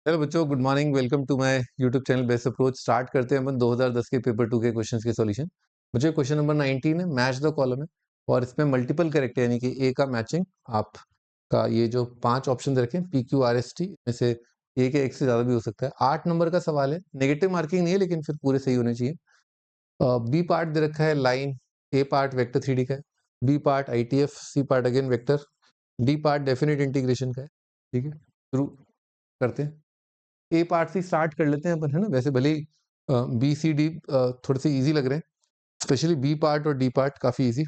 Hello बच्चों, good morning. Welcome to my YouTube channel best approach. Start करते हैं अपन 2010 के पेपर 2 के क्वेश्चंस के सॉल्यूशन। बच्चों क्वेश्चन नंबर 19 है, मैच द कॉलम है और इसमें मल्टीपल करेक्ट है, यानी कि ए का मैचिंग आपका ये जो 5 ऑप्शन रखे P Q R S T में से ए के एक से ज्यादा भी हो सकता है। 8 नंबर का सवाल है, नेगेटिव मार्किंग नहीं है लेकिन फिर पूरे सही होने चाहिए। बी पार्ट दे रखा है लाइन, ए पार्ट वेक्टर 3D का है, B part ITF, C part again vector, D part definite integration का है। ठीक है, शुरू करते हैं। ए पार्ट से स्टार्ट कर लेते हैं अपन, है ना। वैसे भले ही बी सी डी थोड़े से इजी लग रहे हैं, स्पेशली बी पार्ट और डी पार्ट काफी इजी।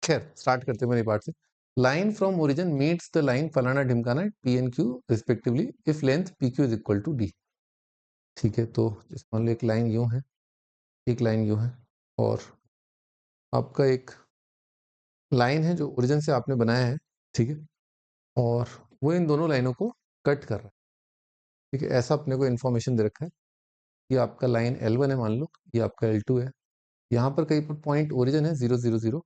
खैर स्टार्ट करते हैं ए पार्ट से। Line from origin meets the line फलाना ढिमकाना P N Q respectively if length P Q is equal to D. ठीक है, तो मान लो एक लाइन यूं है, एक लाइन यूं है, और आपका एक लाइन है जो ओरिजिन से आपने बनाया है। ठीक है, और वो इन दोनों लाइनों को कट कर रहा है। ठीक है, ऐसा अपने को इन्फॉर्मेशन दे रखा है। ये आपका लाइन L1 है, मान लो ये आपका L2 है। यहाँ पर कहीं पर पॉइंट ओरिजिन है 0 0 0,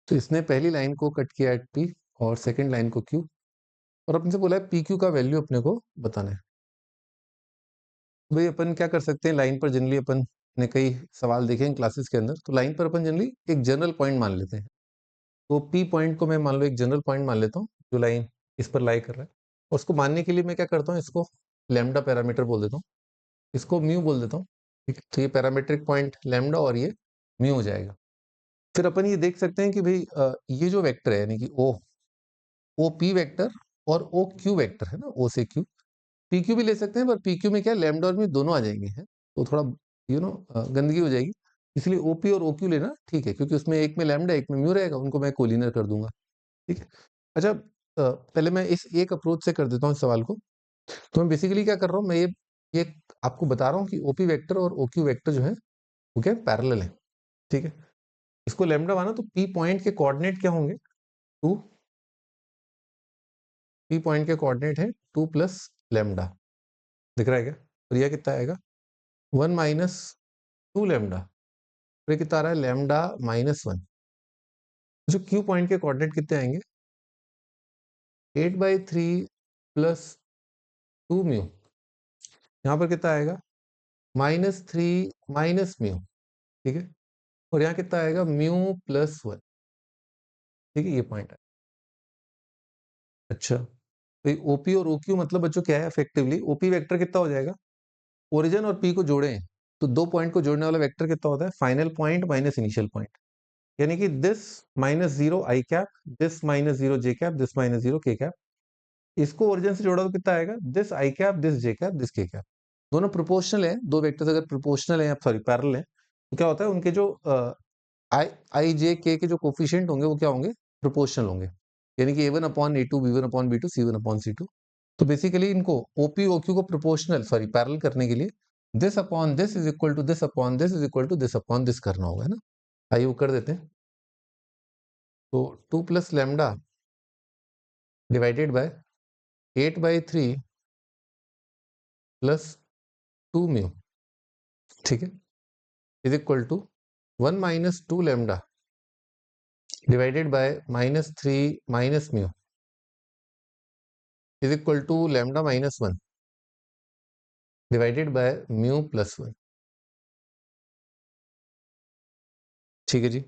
तो इसने पहली लाइन को कट किया एट P और सेकंड लाइन को Q, और अपने से बोला है PQ का वैल्यू अपने को बताना है। भाई अपन क्या कर सकते हैं, लाइन पर जनरली अपन ने कई सवाल देखे हैं क्लासेस के अंदर, तो लाइन पर अपन जनरली एक जनरल पॉइंट मान लेते हैं। तो P पॉइंट को मैं मान लो एक जनरल पॉइंट मान लेता हूँ जो लाइन इस पर लाई कर रहा है। और उसको मानने के लिए मैं क्या करता हूँ, इसको लैम्डा पैरामीटर बोल देता हूँ, इसको म्यू बोल देता हूँ। ठीक है, तो ये पैरामीट्रिक पॉइंट लैम्डा और ये म्यू हो जाएगा। फिर अपन ये देख सकते हैं कि भाई ये जो वेक्टर है, यानी कि ओ पी वेक्टर और ओ क्यू वेक्टर है ना, ओ से क्यू, पी क्यू भी ले सकते हैं, पर पी क्यू में क्या लैम्डा और म्यू दोनों आ जाएंगे, हैं तो थोड़ा गंदगी हो जाएगी। इसलिए ओपी और ओ क्यू लेना ठीक है, क्योंकि उसमें एक में लैम्डा एक में म्यू रहेगा, उनको मैं कोलिनर कर दूंगा। ठीक है, अच्छा पहले मैं इस एक अप्रोच से कर देता हूँ इस सवाल को। तो मैं बेसिकली क्या कर रहा हूँ, मैं ये आपको बता रहा हूँ कि ओपी वेक्टर और ओ क्यू वेक्टर जो है वो क्या पैरेलल है। ठीक है, इसको लैम्डा माना तो पी पॉइंट के कोऑर्डिनेट क्या होंगे, 2। पी पॉइंट के कोऑर्डिनेट है 2 प्लस लैम्डा, दिख रहा है क्या। और यह कितना आएगा 1 माइनस 2 लैम्डा, और ये कितना आ रहा है लैम्डा माइनस 1। जो क्यू पॉइंट के कोऑर्डिनेट कितने आएंगे 8/3 प्लस 2 म्यू, यहाँ पर कितना आएगा -3 माइनस म्यू। ठीक है, और यहाँ कितना आएगा म्यू प्लस 1। ठीक है, ये पॉइंट है। अच्छा, तो ओपी और ओक्यू मतलब बच्चों क्या है, इफेक्टिवली ओपी वेक्टर कितना हो जाएगा, ओरिजिन और पी को जोड़े हैं तो दो पॉइंट को जोड़ने वाला वेक्टर कितना होता है, final point minus initial point. यानी कि this minus 0 I cap, this minus 0 J cap, this minus 0 के कैप। इसको ओरिजिन से जोड़ा तो कितना आएगा, this I cap, this J cap, this के कैप। दोनों प्रोपोर्शनल है, दो वेक्टर्स अगर प्रोपोर्शनल है, सॉरी पैरेलल है, तो क्या होता है उनके जो आई जे के जो कोफिशिएंट होंगे वो क्या होंगे, प्रोपोर्शनल होंगे। यानी कि a1 upon a2, b1 upon b2, c1 upon c2। तो बेसिकली इनको ओपी ओक्यू को प्रोपोर्शनल सॉरी पैरेलल करने के लिए this upon this is equal to this upon this is equal to this upon this करना होगा, है ना। आइए वो कर देते हैं। तो 2 plus lambda divided by 8/3 plus 2 mu, ठीक है, is equal to 1 minus 2 lambda divided by -3 minus mu is equal to lambda minus 1 divided by mu plus 1। ठीक है जी,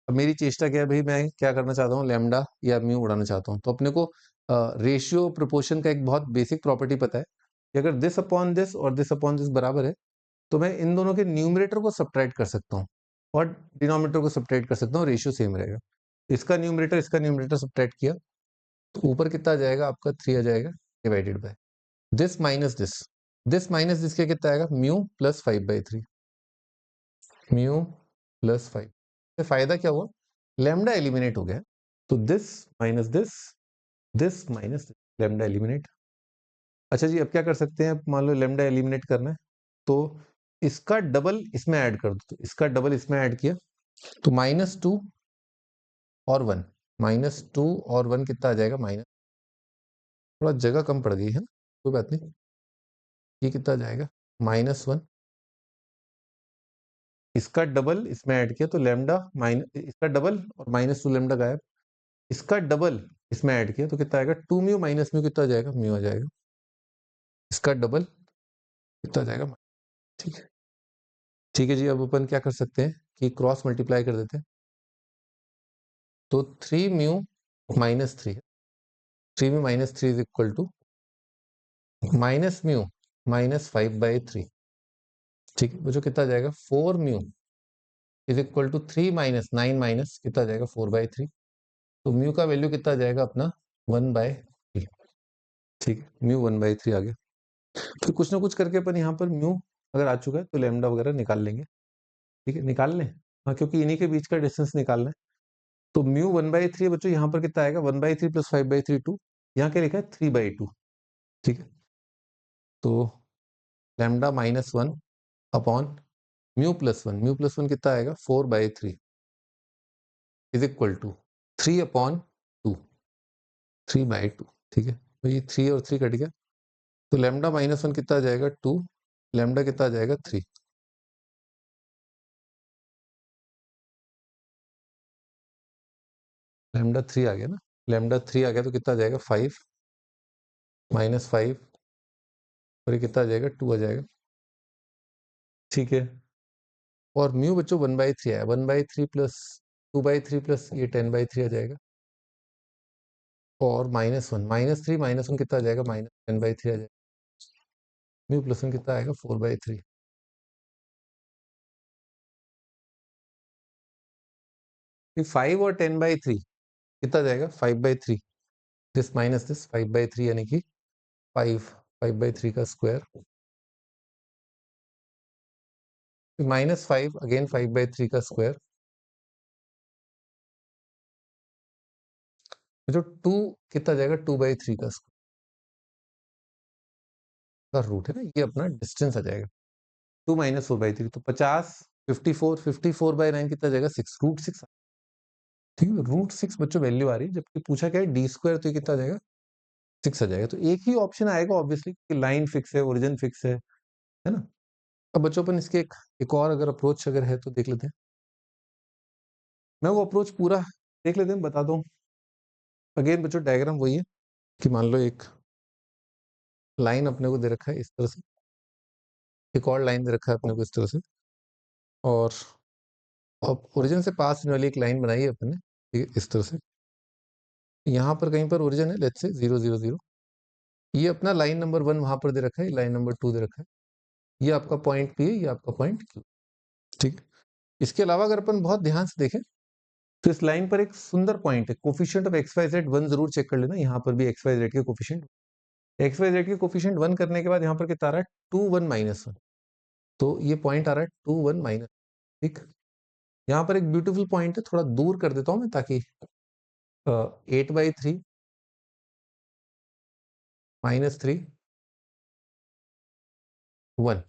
अब मेरी चेष्टा क्या है भाई, मैं क्या करना चाहता हूँ, लैम्डा या म्यू उड़ाना चाहता हूँ। तो अपने को रेशियो प्रोपोर्शन का एक बहुत बेसिक प्रॉपर्टी पता है कि अगर दिस अपॉन दिस और दिस अपॉन दिस बराबर है तो मैं इन दोनों के न्यूमरेटर को सब्ट्रैक्ट कर सकता हूँ और डिनोमिनेटर को सब्ट्रैक्ट कर सकता हूँ, रेशियो सेम रहेगा। इसका न्यूमरेटर सब्ट्रैक्ट किया तो ऊपर कितना आ जाएगा आपका 3 आ जाएगा, divided by this minus this के कितना आएगा म्यू प्लस 5/3, म्यू प्लस 5 से फायदा क्या हुआ, लैम्डा एलिमिनेट हो गया। तो this minus this minus lambda eliminate. अच्छा जी, अब क्या कर सकते हैं, मान लो लैम्डा एलिमिनेट करना है तो इसका डबल इसमें ऐड कर दो, तो इसका डबल इसमें ऐड किया तो -2 और 1, -2 और 1 कितना आ जाएगा माइनस, थोड़ा जगह कम पड़ गई है ना, कोई बात नहीं। ये कितना आ जाएगा -1, इसका डबल इसमें ऐड किया तो लैम्डा माइनस, इसका डबल और -2 लैम्डा गायब, इसका डबल इसमें ऐड किया तो कितना आएगा, 2 म्यू माइनस म्यू कितना आ जाएगा, म्यू आ जाएगा, इसका डबल कितना आ जाएगा, ठीक है। ठीक है जी, अब अपन क्या कर सकते हैं कि क्रॉस मल्टीप्लाई कर देते हैं। तो 3 mu minus 3, 3 mu minus 3 is equal to minus mu minus 5/3। ठीक है, वो जो कितना आ जाएगा, 4 mu is equal to 3 minus 9 minus कितना आ जाएगा, 4/3। तो म्यू का वैल्यू कितना आ जाएगा अपना, 1/3। ठीक है, म्यू 1/3 आ गया। फिर कुछ ना कुछ करके अपन यहाँ पर म्यू अगर आ चुका है तो लैम्डा वगैरह निकाल लेंगे। ठीक है, निकाल लें, हाँ, क्योंकि इन्हीं के बीच का डिस्टेंस निकालना है। तो म्यू 1/3 बच्चों, यहाँ पर कितना आएगा, 1/3 प्लस 5/3 2, यहाँ क्या लिखा है 3/2। ठीक है, तो lambda -1 upon mu plus one कितना आएगा, 4/3 इज इक्वल टू 3/2, 3/2। ठीक है, तो ये 3 और 3 कट गया, तो लैम्डा -1 कितना आ जाएगा, 2, लैम्डा कितना आ जाएगा, 3। लैम्डा 3 आ गया ना, लैम्डा 3 आ गया तो कितना आ जाएगा, 5 -5, और ये कितना आ जाएगा, 2 आ जाएगा। ठीक है, और म्यू बच्चों 1/3 आया, 1/3 प्लस 2/3 प्लस ये 10/3 आ जाएगा, और -3 -1 कितना आ जाएगा, -10/3 आ जाएगा। म्यू प्लस 1 कितना आएगा, 4/3। 5 और 10/3 कितना जाएगा, 5/3, दिस माइनस दिस, 5/3 यानी कि 5/3 का स्क्वायर, -5 अगेन 5/3 का स्क्वायर, जो 2 कितना जाएगा, 2/3 का स्क्वायर का रूट है ना, ये अपना डिस्टेंस आ जाएगा। 2 - 4/3 तो 50, 54, 54/9 कितना जाएगा, 6, √6। ठीक है, √6 बच्चों वैल्यू आ रही है, जबकि पूछा क्या है d², तो ये कितना आ जाएगा, 6 आ जाएगा। तो एक ही ऑप्शन आएगा ऑब्वियसली कि लाइन फिक्स है, ओरिजिन फिक्स है ना। अब बच्चों अपन इसके एक और अगर अप्रोच अगर है तो देख लेते हैं। मैं वो अप्रोच पूरा देख लेते हैं, बता दूं। अगेन बच्चों डायग्राम वही है कि मान लो एक लाइन अपने को दे रखा है इस तरह से, एक और लाइन दे रखा है अपने को इस तरह से, और अब ओरिजिन से पास होने वाली एक लाइन बनाई है अपन ने, ठीक है, इस तरह से। यहाँ पर कहीं पर ओरिजिन है, लेट्स से 0 0 0। ये अपना लाइन नंबर 1 वहां पर दे रखा है, लाइन नंबर 2 दे रखा है, ये आपका पॉइंट P है, ये आपका पॉइंट Q। ठीक है, इसके अलावा अगर अपन बहुत ध्यान से देखें तो इस लाइन पर एक सुंदर पॉइंट है, coefficient of X Y Z 1 जरूर चेक कर लेना। यहाँ पर भी एक्स वाई जेड के कोफिशिएंट, एक्स वाई जेड के कोफिशिएंट 1 करने के बाद यहाँ पर कितना आ रहा है, 2 1 -1। तो ये पॉइंट आ रहा है 2 1 माइनस। ठीक, यहाँ पर एक ब्यूटीफुल पॉइंट है, थोड़ा दूर कर देता हूँ मैं ताकि 8/3 -3 1।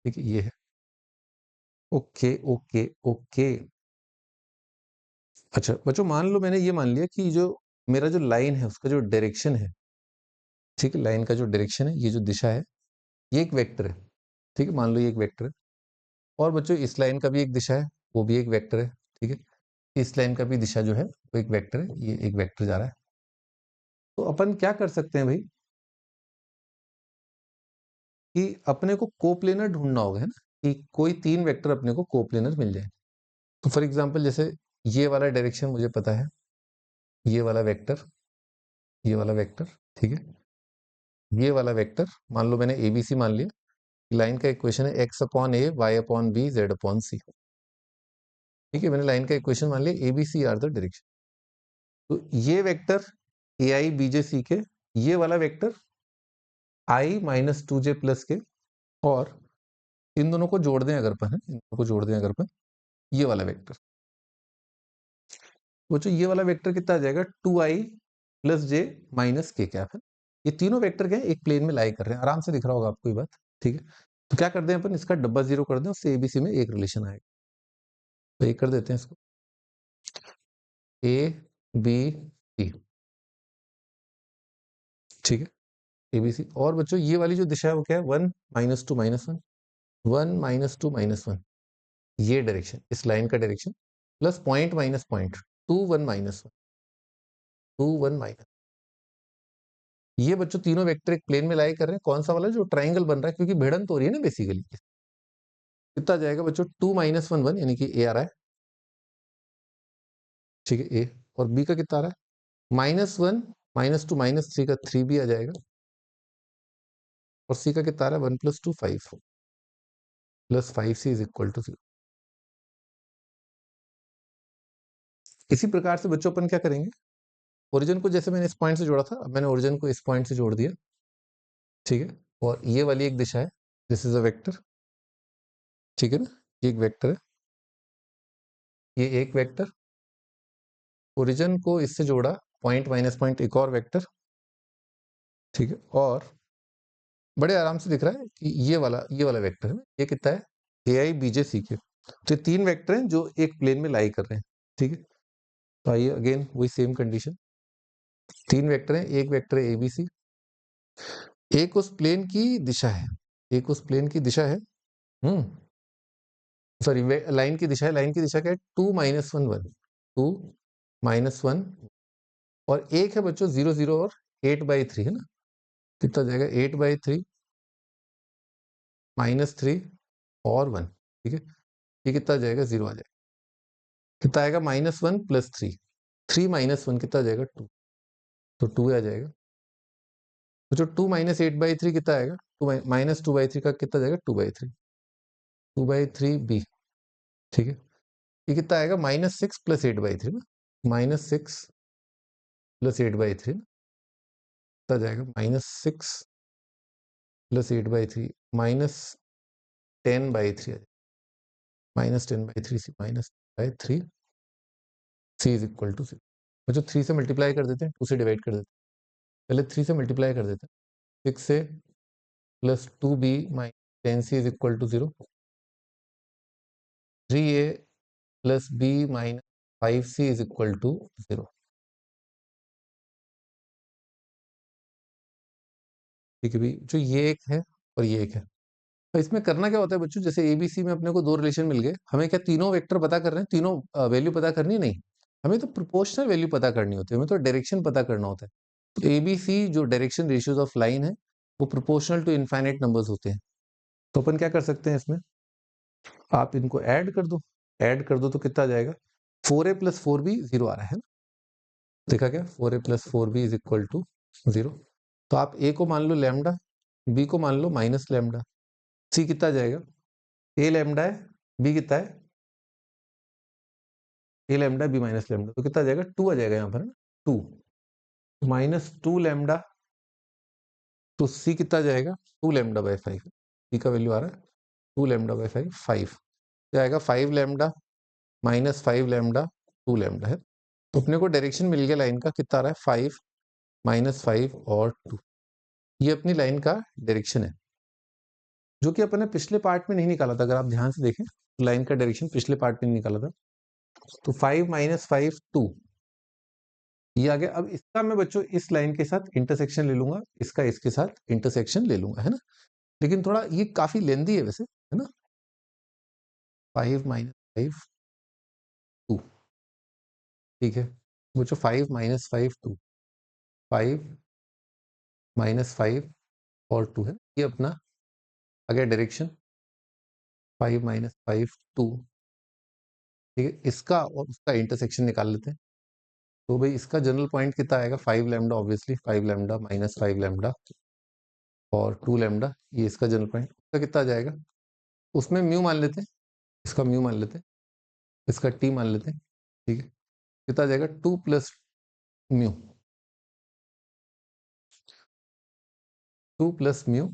ठीक है, ये है, ओके ओके ओके। अच्छा बच्चों, मान लो मैंने ये मान लिया कि जो मेरा जो लाइन है उसका जो डायरेक्शन है, ठीक है, लाइन का जो डायरेक्शन है, ये जो दिशा है, ये एक वेक्टर है। ठीक है, मान लो ये एक वेक्टर है, और बच्चों इस लाइन का भी एक दिशा है, वो भी एक वेक्टर है। ठीक है, इस लाइन का भी दिशा जो है वो एक वेक्टर है, ये एक वेक्टर जा रहा है। तो अपन क्या कर सकते हैं भाई, कि अपने को कोप्लेनर ढूंढना होगा, है ना, कि कोई 3 वेक्टर अपने को कोप्लेनर मिल जाए। तो फॉर एग्जांपल जैसे ये वाला डायरेक्शन मुझे पता है, ये वाला वेक्टर, ये वाला वेक्टर, ठीक है, ये वाला वेक्टर मान लो मैंने एबीसी मान लिया। लाइन का इक्वेशन है x/a, y/b, z/c। ठीक है, मैंने लाइन का इक्वेशन मान लिया, एबीसी आर द डायरेक्शन। तो ये vector A I B J सी के, ये वाला वेक्टर i -2j प्लस के, और इन दोनों को जोड़ दें अगर अपन, इन दोनों को जोड़ दें अगर अपन, ये वाला वेक्टर, वो जो ये वाला वेक्टर कितना आ जाएगा, 2i प्लस j माइनस के कैप है। ये तीनों वेक्टर क्या है, एक प्लेन में लाई कर रहे हैं, आराम से दिख रहा होगा आपको ये बात। ठीक है, तो क्या करते हैं अपन, इसका डब्बा 0 कर दें, उससे एबीसी में एक रिलेशन आएगा। तो एक कर देते हैं इसको, ए बी सी। ठीक है, एबीसी। और बच्चों ये वाली जो दिशा है वो क्या है, 1 -2 -1, 1 -2 -1, ये डायरेक्शन, इस लाइन का direction, plus point minus point, 2 1 -1, 2 1 - ये बच्चों तीनों वेक्टर एक प्लेन में लाई कर रहे हैं, कौन सा वाला जो ट्राइंगल बन रहा है, क्योंकि भिड़ंत हो रही है ना बेसिकली। कितना जाएगा बच्चों 2 माइनस 1 1, यानी कि ए आ रहा है, ठीक है ए, और बी का कितना आ रहा है -1 -2 -3 का 3 भी आ जाएगा, और सी का कितना आ रहा है 1 + 2 5 + 5c इज इक्वल टू 0। इसी प्रकार से बच्चों अपन क्या करेंगे, ओरिजिन को जैसे मैंने इस पॉइंट से जोड़ा था, अब मैंने ओरिजिन को इस पॉइंट से जोड़ दिया, ठीक है, और ये वाली एक दिशा है, दिस इज अ वेक्टर, ठीक है ना, ये एक वेक्टर है, ये एक वेक्टर, ओरिजिन को इससे जोड़ा, पॉइंट माइनस पॉइंट एक और वेक्टर, ठीक है, और बड़े आराम से दिख रहा है कि ये वाला वेक्टर है ना, ये कितना है ए आई बी जे सी के, तो ये तीन वेक्टर हैं जो एक प्लेन में लाई कर रहे हैं, ठीक है। तो आइए अगेन वही सेम कंडीशन, तीन वेक्टर हैं, एक वेक्टर है ए बी सी, एक उस प्लेन की दिशा है, एक उस प्लेन की दिशा है, सॉरी लाइन की दिशा है, लाइन की दिशा क्या है 2 माइनस 1 1, 2 -1, और एक है बच्चों 0 0 और 8/3 है ना, कितना जाएगा 8/3 -3 और 1, ठीक है, ये कितना जाएगा 0 आ जाएगा, कितना आएगा -1 + 3, 3 -1 कितना जाएगा 2, तो 2 आ जाएगा, तो जो 2 -8/3 कितना आएगा, 2 -2/3 का कितना जाएगा 2/3, 2/3 बी, ठीक है, ये कितना आएगा -6 + 8/3 ना, -6 + 8/3 कितना जाएगा -6 + 8/3 -10/3 -10/3 C -3 C is equal to 0। बच्चों 3 से मल्टीप्लाई कर देते हैं, 2 से डिवाइड कर देते हैं, पहले 3 से मल्टीप्लाई कर देते हैं, 6 से plus 2b -10c is equal to 0, 3a plus b -5c is equal to 0, ठीक है भी, जो ये एक है और ये एक है, तो इसमें करना क्या होता है बच्चों, जैसे एबीसी में अपने को दो रिलेशन मिल गए, हमें क्या तीनों वेक्टर पता कर रहे हैं, तीनों वैल्यू पता करनी नहीं, हमें तो प्रोपोर्शनल वैल्यू पता करनी होती है, हमें तो डायरेक्शन पता करना होता है। तो एबीसी जो डायरेक्शन रेशियोज ऑफ लाइन है वो प्रोपोर्शनल टू इनफाइनाइट नंबर्स होते हैं, तो अपन क्या कर सकते हैं इसमें, आप इनको ऐड कर दो, ऐड कर दो तो कितना आ जाएगा 4a + 4b 0 आ रहा है ना, देखा क्या 4a + 4b is equal to 0, तो आप a को मान लो लैम्डा, b को मान लो माइनस लैम्डा, c कितना आ जाएगा, a लैम्डा है, b कितना है a lambda b minus lambda, तो कितना आ जाएगा 2 आ जाएगा यहाँ पर ना, 2 -2 लैम्डा, तो c कितना आ जाएगा 2 लैम्डा बाय 5, c का वैल्यू आ रहा है 2 लैम्डा बाय 5, 5 क्या आएगा 5 लैम्डा -5 लैम्डा 2 लैम्डा है, तो अपने को डायरेक्शन मिल गया लाइन का, कितना आ रहा है 5 -5 और 2, ये अपनी लाइन का डायरेक्शन है, जो कि अपन ने पिछले पार्ट में नहीं निकाला था, अगर आप ध्यान से देखें लाइन का डायरेक्शन पिछले पार्ट में नहीं निकाला था, तो 5 -5 2 ये आ गया। अब इसका मैं बच्चों इस लाइन के साथ इंटरसेक्शन ले लूंगा, इसका इसके साथ इंटरसेक्शन ले लूंगा, है ना, लेकिन थोड़ा ये काफी लेंदी है वैसे, है ना, 5 -5 2, ठीक है बच्चों 5 -5 2, 5 -5 और 2 है, ये अपना आ गया डायरेक्शन 5 -5 2, ठीक है, इसका और उसका इंटरसेक्शन निकाल लेते हैं, तो भाई इसका जनरल पॉइंट कितना आएगा 5 लैम्डा, ऑब्वियसली 5 लैम्डा -5 लैम्डा और 2 लैम्डा, ये इसका जनरल पॉइंट, उसका कितना आ जाएगा, उसमें म्यू मान लेते हैं, इसका म्यू मान लेते हैं, इसका टी मान लेते हैं, ठीक है, कितना आ जाएगा 2 + म्यू, 2 + म्यू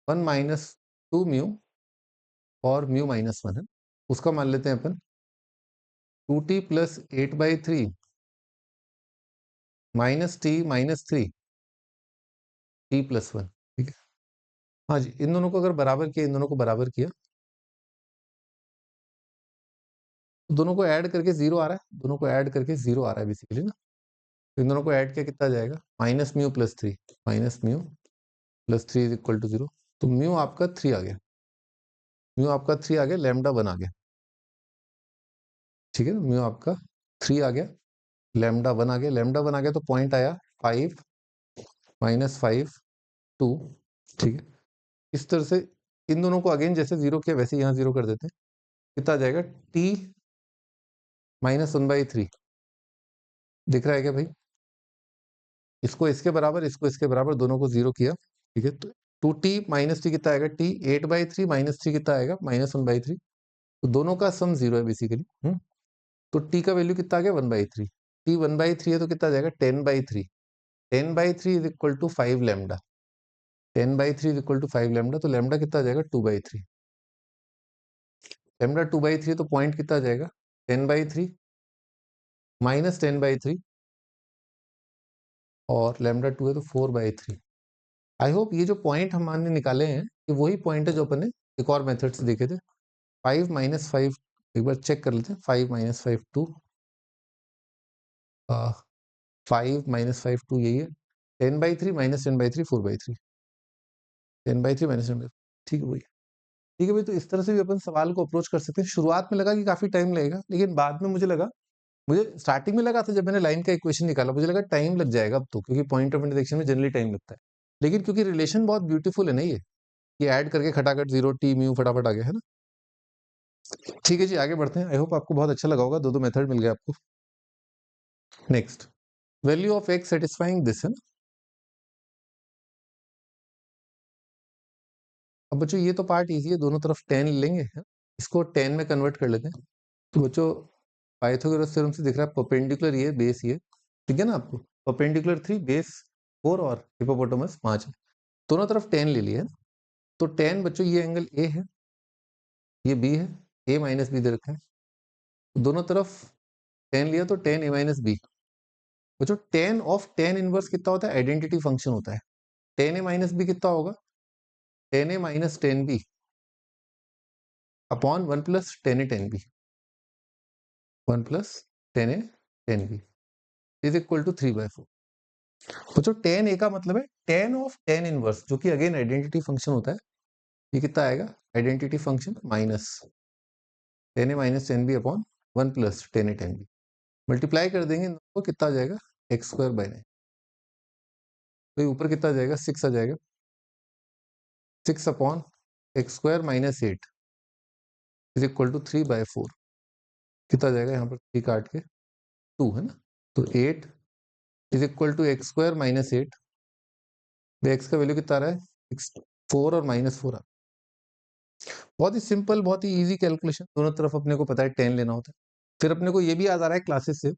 1 - 2 म्यू और म्यू -1 है, उसका मान लेते हैं अपन 2t + 8/3 -t -3 t + 1, ठीक है, हाँ जी, इन दोनों को अगर बराबर किया, इन दोनों को बराबर किया, तो दोनों को ऐड करके 0 आ रहा है, दोनों को ऐड करके 0 आ रहा है बेसिकली ना, तो इन दोनों को ऐड किया कितना जाएगा -μ + 3 -μ + 3 इज इक्वल टू 0, तो म्यू आपका 3 आ गया, म्यू आपका 3 आ गया, लैम्डा 1 आ गया, ठीक है, म्यू आपका 3 आ गया, लैम्डा 1 आ गया, लैम्डा 1 आ गया तो पॉइंट आया 5 माइनस 5 2, ठीक है। इस तरह से इन दोनों को अगेन जैसे जीरो किया वैसे यहाँ जीरो कर देते हैं। कितना आ जाएगा? t माइनस 1/3 दिख रहा है क्या भाई? इसको इसके बराबर, इसको इसके बराबर, दोनों को जीरो किया, ठीक है। तो 2t माइनस टी कितना आएगा? t 8/3 माइनस 3 कितना आएगा? -1/3। तो दोनों का सम जीरो है बेसिकली। तो t का वैल्यू कितना आ गया? 1/3। t 1/3 है तो कितना आ जाएगा? 10/3। 10/3 is equal to 5 lambda. 10/3 is equal to 5 lambda. तो लैम्डा कितना आ जाएगा? 2/3। लैम्डा 2/3 तो पॉइंट कितना आ जाएगा? 10/3 माइनस 10/3 और लैम्डा 2 है तो 4/3। आई होप ये जो पॉइंट हमने निकाले हैं ये वही पॉइंट है जो अपन ने एक और मेथड से देखे थे। 5 माइनस 5, एक बार चेक कर लेते हैं। 5 माइनस 5 2, 5 माइनस 5 2 यही है। 10/3 माइनस 10/3 4/3। 10/3 माइनस 10/3, ठीक है भाई। ठीक है भाई, तो इस तरह से भी अपन सवाल को अप्रोच कर सकते हैं। शुरुआत में लगा कि काफी टाइम लगेगा, लेकिन बाद में मुझे स्टार्टिंग में लगा था जब मैंने लाइन का इक्वेशन निकाला, मुझे लगा टाइम लग जाएगा अब तो, क्योंकि पॉइंट ऑफ इंटरसेक्शन में जनरली टाइम लगता है। लेकिन क्योंकि रिलेशन बहुत ब्यूटीफुल है ना ये ऐड करके खटाखट 0 t म्यू फटाफट आ गया है ना। ठीक है जी, आगे बढ़ते हैं। आई होप आपको बहुत अच्छा लगा होगा, दो मेथड मिल गए आपको। Next, value of x satisfying this, है ना। अब बच्चों ये तो पार्ट इजी है, दोनों तरफ 10 लेंगे, है? इसको 10 में कन्वर्ट कर लेते हैं। तो बच्चों पाइथागोरस थ्योरम से दिख रहा है परपेंडिकुलर ये बेस ये, ठीक है ना आपको। परपेंडिकुलर 3 बेस 4 और हिपोपोटामस 5 है। दोनों तरफ 10 ले लिया है। तो 10 बच्चों ये एंगल ए है, ये बी है, ए माइनस बी दे रखा है। तो दोनों तरफ 10 लिया तो 10 ए माइनस बी। बच्चों 10 ऑफ 10 इनवर्स कितना होता है? आइडेंटिटी फंक्शन होता है। 10 ए माइनस बी कितना होगा? 10 A minus 10 B upon 1 plus 10 A 10 B. 1 plus 10 A 10 B is equal to 3/4। बच्चों 10 ए का मतलब है 10 ऑफ 10 इनवर्स, जो कि अगेन आइडेंटिटी फंक्शन होता है। ये कितना आएगा? Identity function minus 10 A minus 10 B upon 1 plus 10 A 10 B. Multiply कर देंगे तो कितना आ जाएगा? x²/9। तो ऊपर कितना आ जाएगा? 6 आ जाएगा। 6 upon x² minus 8 is equal to 3/4। कितना आ जाएगा यहाँ पर? 3 काट के 2, है ना। तो 8 is equal to x² minus 8। x का वैल्यू कितना आ रहा है? 4 और -4 बहुत ही सिंपल, बहुत ही इजी कैलकुलेशन। दोनों तरफ अपने को पता है 10 लेना होता है। फिर अपने को ये भी याद आ रहा है क्लासेस से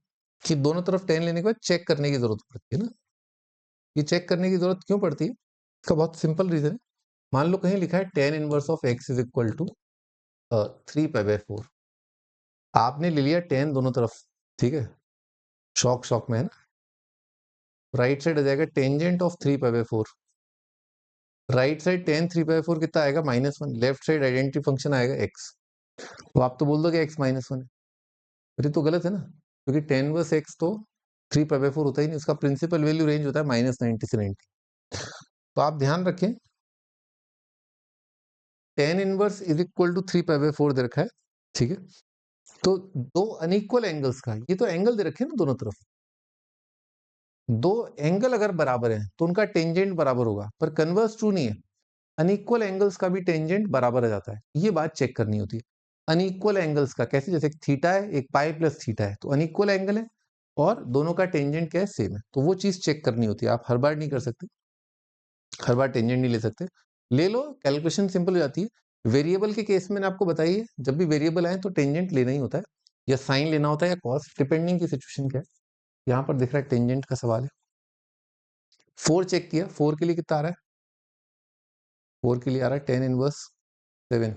कि दोनों तरफ 10 लेने के बाद चेक करने की जरूरत पड़ती है ना। ये चेक करने की जरूरत क्यों पड़ती है? इसका बहुत सिंपल रीजन है। मान लो कहीं लिखा है 10 inverse of x is equal to 3π/4। आपने ले लिया 10 दोनों तरफ, ठीक है। शॉक में है ना। राइट साइड आ जाएगा टेंजेंट ऑफ 3π/4। राइट साइड 10 3/4 कितना आएगा? -1। लेफ्ट साइड आइडेंटिटी फंक्शन आएगा x। तो आप तो बोल दो कि x -1 है, अरे तो गलत है ना, क्योंकि 10 वर्स x तो 3π/4 होता ही नहीं। उसका प्रिंसिपल वैल्यू रेंज होता है -90 से 90। तो आप ध्यान रखें 10 इनवर्स इज इक्वल टू 3π/4 दे रखा है, ठीक है। तो दो अनइक्वल एंगल्स का, ये तो एंगल दे रखे हैं ना दोनों तरफ। दो एंगल अगर बराबर है तो उनका टेंजेंट बराबर होगा, पर कन्वर्स ट्रू नहीं है। अनइक्वल एंगल्स का भी टेंजेंट बराबर आ जाता है। ये बात चेक करनी होती है। अनइक्वल एंगल्स का कैसे? जैसे थीटा है, एक पाई प्लस थीटा है, तो अनइक्वल एंगल है और दोनों का टेंजेंट क्या है? सेम है। तो वो चीज चेक करनी होती है। आप हर बार नहीं कर सकते, हर बार टेंजेंट नहीं ले सकते। ले लो, कैलकुलेशन सिंपल हो जाती है। वेरिएबल के केस में मैंने आपको बताइए, जब भी वेरिएबल आए तो टेंजेंट लेना ही होता है, या साइन लेना होता है, या कॉस, डिपेंडिंग की सिचुएशन क्या है। यहाँ पर दिख रहा है टेंजेंट का सवाल है। 4 चेक किया, 4 के लिए कितना आ रहा है? 4 के लिए आ रहा है 10 इनवर्स 7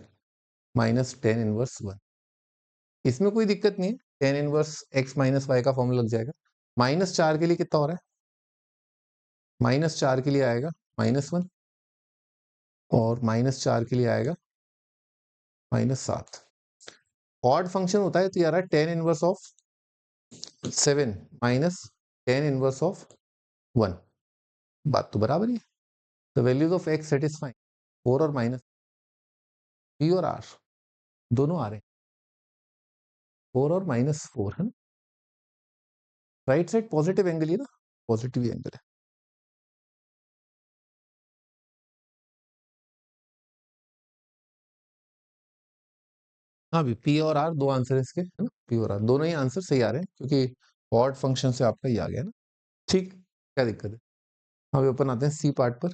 माइनस 10 इनवर्स 1। इसमें कोई दिक्कत नहीं है, 10 इनवर्स x माइनस वाई का फॉर्मूला लग जाएगा। -4 के लिए कितना हो रहा है? -4 के लिए आएगा -1 और -4 के लिए आएगा -7। ऑड फंक्शन होता है तो ये आ रहा है 10 inverse of 7 minus 10 inverse of 1। बात तो बराबर ही है। The values of x satisfying 4 और माइनस p और r दोनों आ रहे हैं। 4 और -4 है ना। राइट साइड पॉजिटिव एंगल ही ना, पॉजिटिव एंगल है। हाँ भी पी और आर दो आंसर है इसके, है ना, पी और आर दोनों ही आंसर सही आ रहे हैं क्योंकि ऑड फंक्शन से आपका ये आ गया ना। ठीक, क्या दिक्कत है। अभी अपन आते हैं सी पार्ट पर।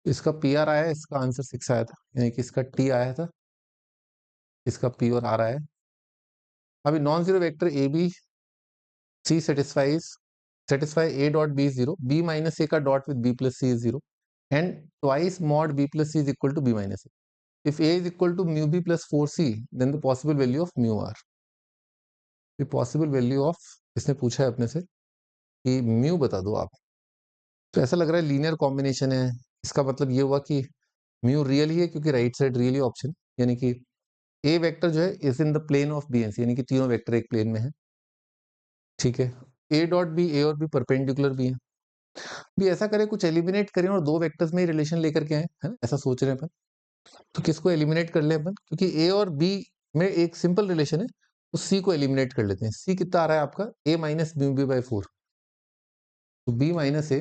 इसका पी आर आया है, इसका आंसर 6 आया था, यानी कि इसका टी आया था, इसका पी और आर आया है। अभी non zero vector A B C satisfy A dot B zero, B minus A का dot with B plus C is zero, and twice mod B plus C is equal to B minus A. If A is equal to mu B plus 4C, then the possible value of mu R. The possible value of, इसने पूछा है अपने से कि mu बता दो आप। तो ऐसा लग रहा है लीनियर कॉम्बिनेशन है। इसका मतलब ये हुआ कि mu रियल ही है क्योंकि राइट साइड रियली ऑप्शन, यानी कि A वेक्टर जो है is in the plane of B and C, यानी कि तीनों वेक्टर एक प्लेन में है। ठीक है, A डॉट बी, ए और बी परपेंडिकुलर भी है। भी ऐसा करें कुछ एलिमिनेट करें और दो वेक्टर्स में ही रिलेशन लेकर के आए, है ना, ऐसा सोच रहे हैं अपन। तो किसको एलिमिनेट कर ले अपन, क्योंकि ए और बी में एक सिंपल रिलेशन है, तो सी को एलिमिनेट कर लेते हैं। सी कितना आ रहा है आपका, A minus mu B by 4, तो बी माइनस ए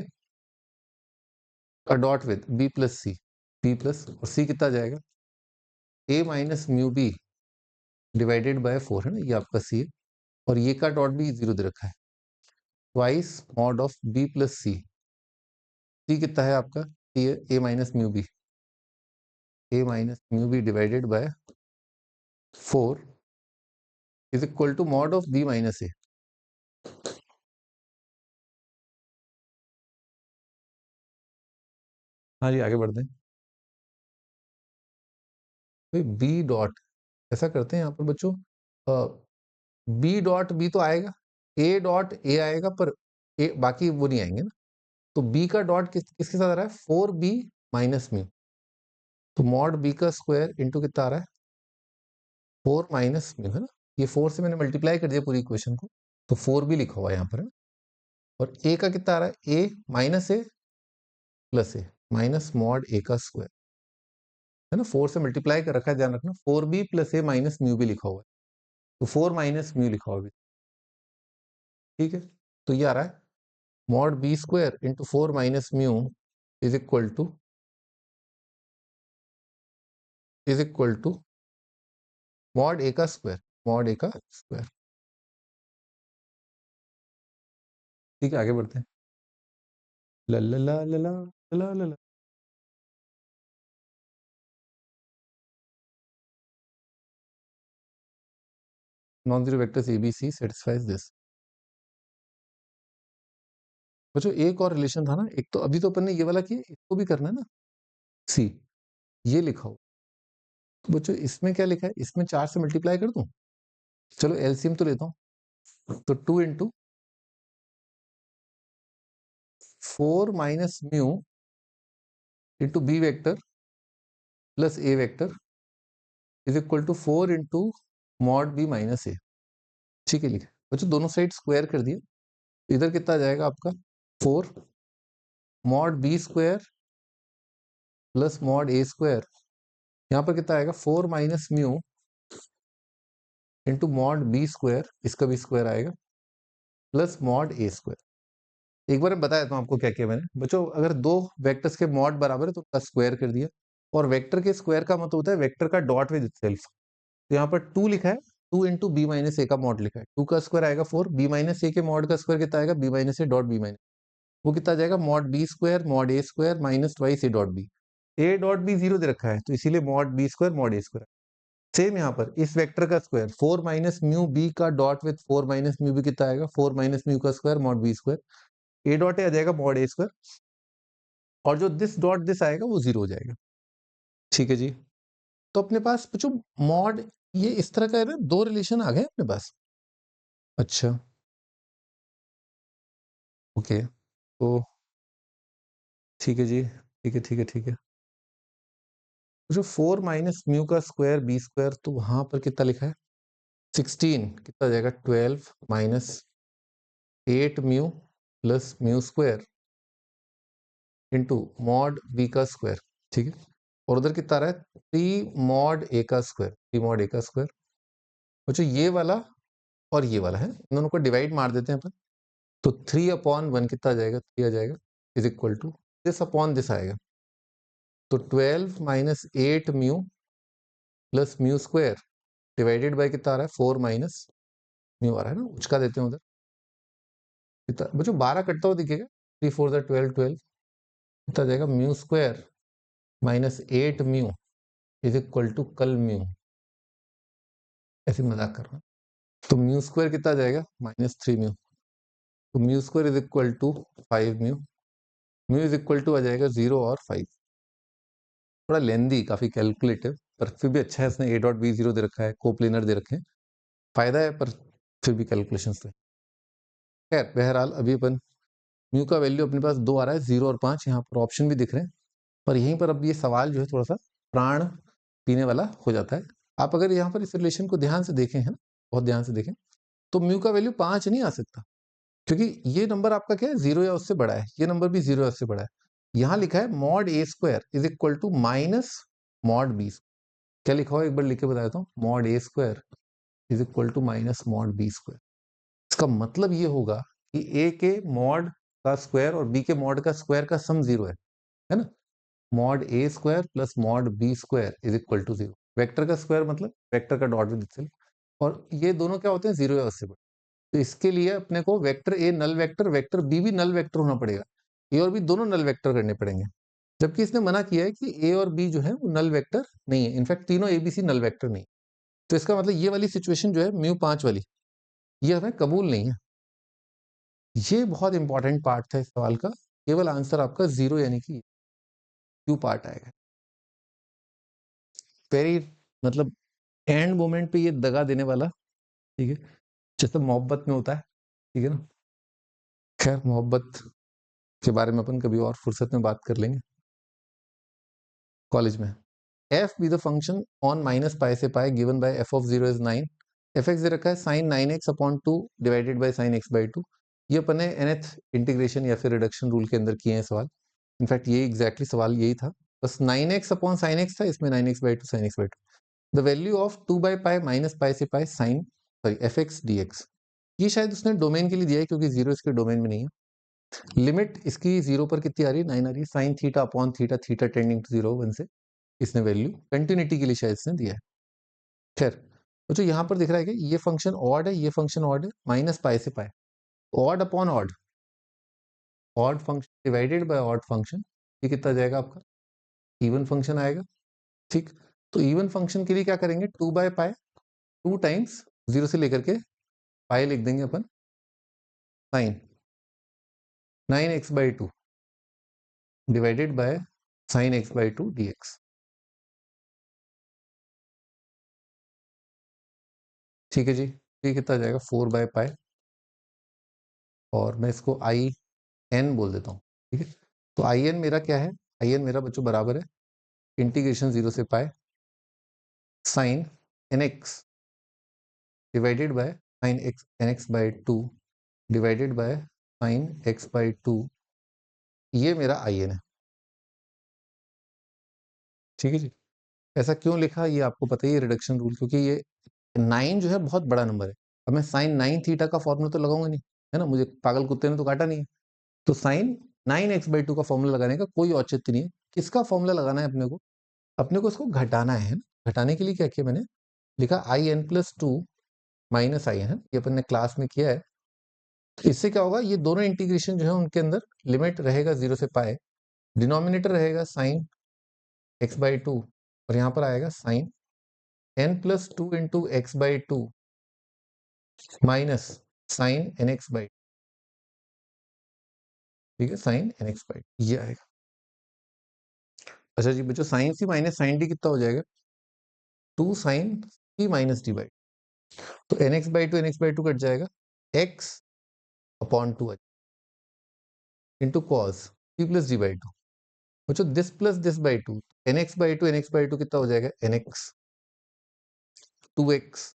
का dot with B plus C, B plus, और सी कितना जाएगा, A minus mu B divided by 4, है ना, ये आपका सी है, और ये का डॉट भी जीरो दे रखा है, twice mod of B plus C. C कितना है आपका, सी है A minus mu B, A minus mu B divided by 4 is equal to mod of B minus A. हाँ जी, आगे बढ़ते हैं। बी डॉट, ऐसा करते हैं यहाँ पर बच्चों, बी डॉट बी तो आएगा, ए डॉट ए आएगा, पर ए बाकी वो नहीं आएंगे ना। तो बी का डॉट किसके साथ आ रहा है, 4b माइनस म्यू, तो मॉड बी का स्क्वायर इंटू कितना आ रहा है, 4 माइनस म्यू, है ना। ये 4 से मैंने मल्टीप्लाई कर दिया पूरी इक्वेशन को, तो 4b लिखा हुआ है यहाँ पर, है ना। और ए का कितना आ रहा है, A minus A plus A, minus mod A का स्क्वायर, है ना, 4 से मल्टीप्लाई कर रखा है, ध्यान रखना, 4b प्लस ए माइनस म्यू भी लिखा हुआ है, तो 4 माइनस म्यू लिखा हुआ है। ठीक है, तो ये आ रहा है mod B square into 4 minus mu is equal to mod A का स्क्वायर, मॉड ए का स्क्वायर। ठीक है, आगे बढ़ते हैं। ला ला ला ला ला ला ला ला। Non zero vectors A B C satisfies this. बच्चों एक और रिलेशन था ना, एक तो अभी तो अपन ने ये वाला किया, इसको भी करना है ना, सी, ये लिखा हो। तो बच्चों इसमें क्या लिखा है, इसमें 4 से मल्टीप्लाई कर दूं, चलो एलसीएम तो लेता हूं, तो 2 into 4 minus mu into B vector plus A vector is equal to 4 into mod B minus A. ठीक है, लिखा बच्चों, दोनों साइड स्क्वायर कर दिया, इधर कितना जाएगा आपका, 4 mod B square plus mod A square, यहाँ पर कितना आएगा, 4 minus mu into mod B square, इसका भी स्क्वायर आएगा, प्लस मॉड ए स्क्वायर। एक बार मैं बता देता हूँ आपको क्या किया मैंने बच्चों, अगर दो वेक्टर्स के मॉड बराबर है तो उसका स्क्वायर कर दिया, और वेक्टर के स्क्वायर का मतलब होता है वेक्टर का डॉट विद इटसेल्फ। तो यहाँ पर 2 लिखा है, 2 इंटू बी माइनस ए का मॉड लिखा है, 2 का स्क्वायर आएगा 4, बी माइनस ए के मॉड का स्क्वायर कितना आएगा, B minus A dot B minus, वो कितना आ जाएगा, mod B square mod A square minus twice A dot B. A dot B zero दे रखा है, तो इसीलिए mod B square mod A square. Same यहाँ पर इस वेक्टर का स्क्वायर 4 माइनस म्यू बी का dot with 4 minus mu B कितना आएगा, 4 माइनस म्यू का square mod B square, A dot A आ जाएगा मॉड ए स्क्वायर, और जो दिस डॉट दिस आएगा वो जीरो हो जाएगा। ठीक है जी, तो अपने पास बच्चों मॉड, ये इस तरह का है ना, दो रिलेशन आ गए अपने पास। अच्छा, ओके, तो ठीक है जी, ठीक है ठीक है ठीक है। जो 4 माइनस म्यू का स्क्वायर बी स्क्वायर, तो वहां पर कितना लिखा है, 16, कितना जाएगा, 12 minus 8 mu plus mu square into mod B का स्क्वायर। ठीक है, और उधर कितना आ रहा है, 3 मॉड ए का स्क्वायर, 3 मॉड ए का स्क्वायर। बच्चों ये वाला और ये वाला है, इन दोनों को डिवाइड मार देते हैं अपन, तो 3/1 कितना आ जाएगा, 3 आ जाएगा, is equal to this upon this आएगा, तो 12 minus 8 mu plus mu square divided by कितना आ रहा है, 4 माइनस म्यू आ रहा है ना, उचका देते हैं उधर, कितना बच्चों 12 कटता हुआ दिखेगा, 3 4 12 12 कितना आ जाएगा, mu square minus 8 mu is equal to कल म्यू, ऐसे मजाक कर रहा हूँ। तो म्यू स्क्वायर कितना आ जाएगा, -3 म्यू, तो mu square is equal to 5 mu, mu is equal to आ जाएगा 0 और 5। थोड़ा लेंदी, काफी कैलकुलेटिव, पर फिर भी अच्छा है, इसने a डॉट बी 0 दे रखा है, कोप्लेनर दे रखे हैं, फायदा है, पर फिर भी कैलकुलेशंस में। खैर बहरहाल अभी अपन म्यू का वैल्यू अपने पास 2 आ रहा है, 0 और 5, यहाँ पर ऑप्शन भी दिख रहे हैं, पर यहीं पर अब ये सवाल जो है थोड़ा सा प्राण पीने वाला हो जाता है। आप अगर यहाँ पर इस रिलेशन को ध्यान से देखें, है ना, बहुत ध्यान से देखें, तो म्यू का वैल्यू 5 नहीं आ सकता, क्योंकि ये नंबर आपका क्या है, 0 या उससे बड़ा है, ये नंबर भी 0 या उससे बड़ा है। यहाँ लिखा है mod A square is equal to minus mod B. क्या लिखा हुआ है, एक बार लिख के बता देता हूँ, mod A square is equal to minus mod B square. इसका मतलब ये होगा कि ए के मॉड का स्क्वायर और बी के मॉड का स्क्वायर का सम 0 है ना, mod A square plus mod B square is equal to 0। Vector का स्क्वायर मतलब वेक्टर का डॉट विद इटसेल्फ, और ये दोनों क्या होते हैं, 0 या उससे बड़े। तो इसके लिए अपने को vector A null vector, vector B भी नल वेक्टर होना पड़ेगा, ए और बी दोनों नल वेक्टर करने पड़ेंगे, जबकि इसने मना किया है कि ए और बी जो है वो नल वेक्टर नहीं है, इनफैक्ट तीनों एबीसी नल वेक्टर नहीं। तो इसका मतलब ये वाली सिचुएशन जो है म्यू 5 वाली, ये हमें कबूल नहीं है। ये बहुत इंपॉर्टेंट पार्ट था इस सवाल का, केवल आंसर आपका 0 यानी कि क्यू पार्ट आएगा। वेरी मतलब एंड मोमेंट पे ये दगा देने वाला, ठीक है, जैसे मोहब्बत में होता है, ठीक है ना। खैर मोहब्बत के बारे में अपन कभी और फुर्सत में बात कर लेंगे कॉलेज में। F be the function on minus pi से pi given by F of 0 is 9, F X दे रखा है sine 9x upon 2 divided by sine x by 2। ये अपन ने nth इंटीग्रेशन या फिर रिडक्शन रूल के अंदर किए हैं सवाल, इनफैक्ट ये एग्जैक्टली सवाल यही था, बस 9x अपॉन साइन x था, इसमें 9x by 2 sine x by 2। The value of 2 by pi minus pi से pi sine sorry f x d x, ये शायद उसने डोमेन के लिए दिया है, क्योंकि 0 इसके डोमेन में नहीं है। लिमिट इसकी 0 पर कितनी आ रही है, 9 आ रही है, sine theta upon theta, theta tending to 0 1 से इसने वैल्यू कंटिन्यूटी के लिए शायद इसने दिया है। खैर तो जो यहाँ पर दिख रहा है कि ये फंक्शन ऑड है, ये फंक्शन ऑड है, माइनस पाई से pi, odd upon odd, odd function divided by odd function, ये कितना जाएगा आपका, इवन फंक्शन आएगा, ठीक। तो इवन फंक्शन के लिए क्या करेंगे, 2 बाय पाई, 2 टाइम्स 0 से लेकर के पाई लिख देंगे अपन, sine 9x by 2 divided by sine x by 2 dx, ठीक है जी। ये कितना जाएगा, 4 बाय पाई, और मैं इसको आई एन बोल देता हूँ, ठीक है। तो आई एन मेरा क्या है, आई एन मेरा बच्चों बराबर है इंटीग्रेशन 0 से pi sine N X divided by sine X N x by 2 divided by sine X by 2, ये मेरा आई एन है, ठीक है जी। ऐसा क्यों लिखा ये आपको पता ही है, रिडक्शन रूल, क्योंकि ये 9 जो है बहुत बड़ा नंबर है, अब मैं साइन 9 थीटा का फॉर्मूला तो लगाऊंगा नहीं, है ना, मुझे पागल कुत्ते ने तो काटा नहीं है। तो साइन 9x बाई 2 का फॉर्मूला लगाने का कोई औचित्य नहीं है। किसका फॉर्मूला लगाना है अपने को, अपने को इसको घटाना है ना। घटाने के लिए क्या किया मैंने, लिखा I N plus 2 minus I N, है ये अपन ने क्लास में किया है। तो इससे क्या होगा, ये दोनों इंटीग्रेशन जो है उनके अंदर लिमिट रहेगा 0 से पाए, डिनोमिनेटर रहेगा साइन एक्स बाई 2, और यहाँ पर आएगा sine N plus 2 into X by 2 minus sine N x by, ठीक है, साइन एन एक्स बाई, ये आएगा। अच्छा जी बच्चों, साइन सी माइनस साइन डी कितना हो जाएगा, 2 sine C minus D by, तो n x by two n x by two cut जाएगा, x upon 2 into cos C plus D by 2। बच्चों this plus this by 2, n x by two n x by two कितना हो जाएगा, N x 2x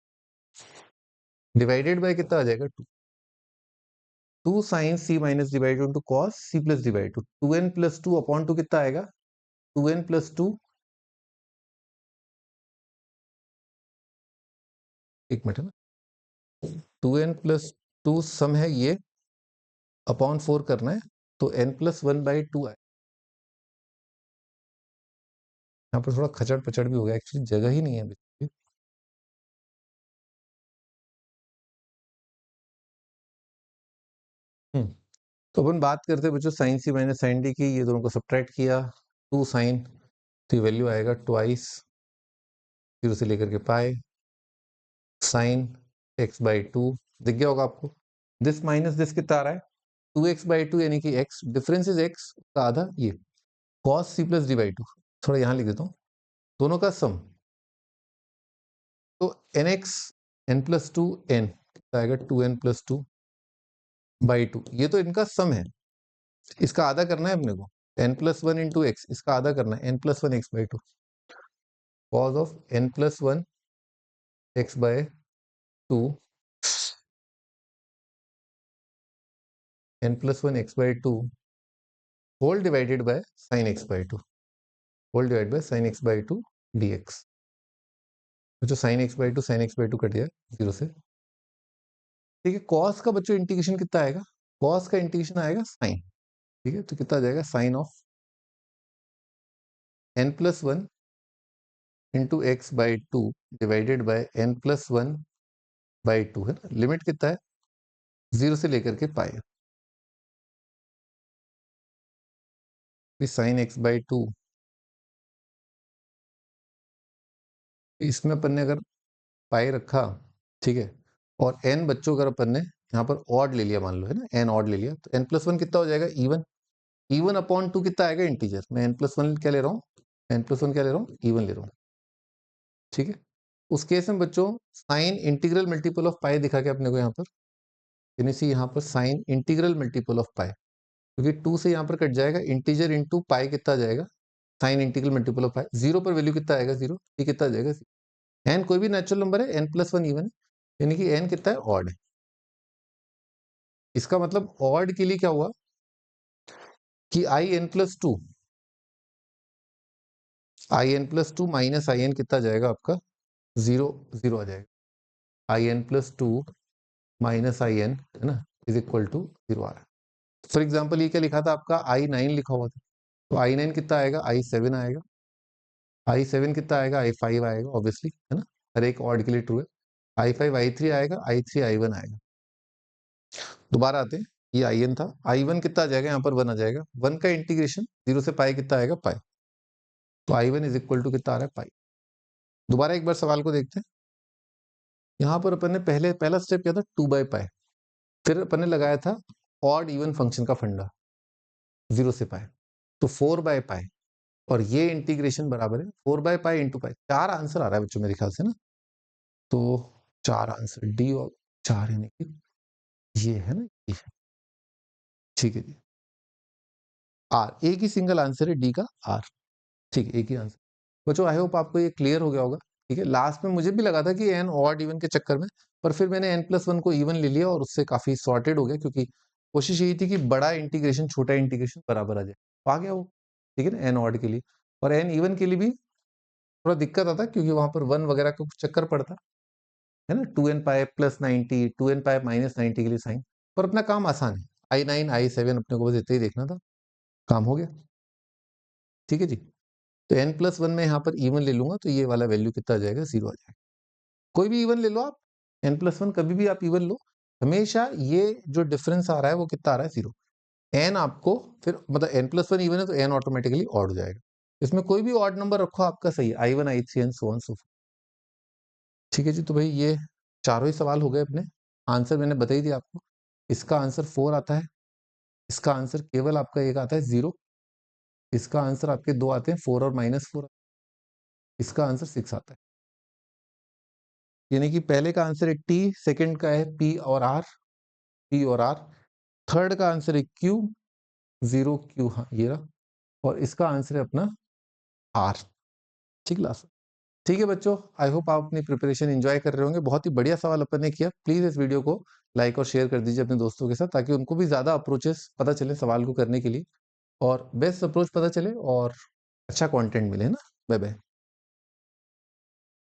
divided by कितना आ जाएगा, 2, 2 sine C minus D by two into cos C plus D by two, 2n plus 2 upon 2 कितना आएगा, 2n plus 2, एक minute है ना, 2n प्लस 2 सम है ये, अपॉन 4 करना है, तो n+1/2 आए। यहाँ पर थोड़ा खचड़ पचड़ भी हो गया, एक्चुअली जगह ही नहीं है बेसिकली। तो अपन बात करते हैं बच्चों साइन सी माइनस साइन डी की, ये दोनों को सब्ट्रैक्ट किया, 2 साइन, तो वैल्यू आएगा ट्वाइस 0 से लेकर के पाई साइन x/2। दिख गया होगा आपको, दिस माइनस दिस कितना आ रहा है 2x/2, यानी कि x डिफरेंस इज x का आधा, ये cos c प्लस d/2। थोड़ा यहाँ लिख देता हूँ, दोनों का सम, तो nx n+2 n आएगा 2n+2/2, ये तो इनका सम है, इसका आधा करना है अपने को, n+1 इंटू एक्स, इसका आधा करना है n+1 x/2, cos of n+1 x/2 n+1 x/2 whole divided by sin x/2, whole divide by sin x/2 dx। जो sin x/2 कट गया 0 से, ठीक है। cos का बच्चों इंटीग्रेशन कितना आएगा, cos का इंटीग्रेशन आएगा sin, ठीक है। तो कितना आ जाएगा sin of n+1 into x/2 divided by n+1/2, है ना। लिमिट कितना है 0 से लेकर के पाई, sin x/2, इसमें अपन ने अगर पाई रखा, ठीक है, और n बच्चों अगर अपन ने यहाँ पर ऑड ले लिया, मान लो, है ना, n ऑड ले लिया, तो n+1 कितना हो जाएगा इवन, इवन अपॉन 2 कितना आएगा इंटीजर, मैं n+1 क्या ले रहा हूँ, n+1 क्या ले रहा हूँ, इवन ले रहा हूँ, ठीक है। उस केस में बच्चों साइन इंटीग्रल मल्टीपल ऑफ पाई दिखा के अपने को यहाँ पर, यानी सी यहाँ पर साइन इंटीग्रल मल्टीपल ऑफ पाई, क्योंकि 2 से यहाँ पर कट जाएगा, इंटीजर इंटू पाई कितना आ जाएगा, साइन इंटीग्रल मल्टीपल ऑफ पाई, 0 पर वैल्यू कितना आएगा 0, ये कितना आ जाएगा, n कोई भी नेचुरल नंबर है, n+1 इवन है, यानी कि n कितना है ऑड है। इसका मतलब ऑड के लिए क्या हुआ कि in+2 माइनस in कितना जाएगा आपका 0 0 आ जाएगा, in+2 माइनस in, है ना, इज इक्वल टू 0 आ रहा है। फॉर एग्जाम्पल ये क्या लिखा था आपका i9 लिखा हुआ था, तो i9 कितना आएगा, i7 आएगा, i7 कितना आएगा, i5 आएगा, ऑब्वियसली, है ना, हर एक ऑड के लिए ट्रू है, i5 i3 आएगा, i3 i1 आएगा। दोबारा आते हैं, ये in था, i1 कितना आ जाएगा, यहाँ पर 1 आ जाएगा, 1 का इंटीग्रेशन 0 से पाई कितना आएगा पाई, तो i1 इज इक्वल टू कितना आ रहा है पाई। दोबारा एक बार सवाल को देखते हैं, यहाँ पर अपन ने पहला स्टेप किया था 2/पाई, फिर अपन ने लगाया था ऑड इवन फंक्शन का फंडा 0 से पाई, तो 4/पाई, और ये इंटीग्रेशन बराबर है 4/पाई इंटू पाई। 4 आंसर आ रहा है बच्चों मेरे ख्याल से ना, तो 4 आंसर डी, और 4 यानी कि ये है ना, ये, ठीक है जी, आर, एक ही सिंगल आंसर है डी का आर, ठीक है, एक ही आंसर। बच्चों आई होप आपको ये क्लियर हो गया होगा, ठीक है। लास्ट में मुझे भी लगा था कि एन ऑड इवन के चक्कर में, पर फिर मैंने n+1 को इवन ले लिया और उससे काफी सॉर्टेड हो गया, क्योंकि कोशिश यही थी कि बड़ा इंटीग्रेशन छोटा इंटीग्रेशन बराबर आ जाए, तो आ गया वो, ठीक है ना, एन ऑड के लिए। और एन इवन के लिए भी थोड़ा दिक्कत आता, क्योंकि वहां पर 1 वगैरह का कुछ चक्कर पड़ता है ना, 2n pi plus 90, 2n pi minus 90 के लिए साइन, पर अपना काम आसान है, i9 i7 अपने को बस इतना ही देखना था, काम हो गया, ठीक है जी। तो n+1 में यहाँ पर इवन ले लूंगा, तो ये वाला वैल्यू कितना आ जाएगा 0 आ जाएगा। कोई भी इवन ले लो आप, n+1 कभी भी आप इवन लो, हमेशा ये जो डिफरेंस आ रहा है वो कितना आ रहा है 0, n आपको फिर मतलब n+1 इवन है तो n ऑटोमेटिकली ऑड हो जाएगा, इसमें कोई भी ऑड नंबर रखो आपका सही है, i1 i3 and so on so fourth, ठीक है जी। तो भाई ये चारों ही सवाल हो गए अपने, आंसर मैंने बता ही दिया आपको, इसका आंसर 4 आता है, इसका आंसर केवल आपका एक आता है 0, इसका आंसर आपके 2 आते हैं 4 और -4, इसका आंसर 6 आता है, यानी कि पहले का आंसर है टी, सेकंड का है पी और आर, पी और आर, थर्ड का आंसर है क्यू, 0 क्यू, हाँ ये रहा, और इसका आंसर है अपना आर, ठीक लास्ट। ठीक है बच्चों, आई होप आप अपनी प्रिपरेशन एंजॉय कर रहे होंगे, बहुत ही बढ़िया सवाल अपन ने किया। प्लीज इस वीडियो को लाइक और शेयर कर दीजिए अपने दोस्तों के साथ, ताकि उनको भी ज्यादा अप्रोचेस पता चले सवाल को करने के लिए, और बेस्ट अप्रोच पता चले और अच्छा कंटेंट मिले, ना। Bye bye.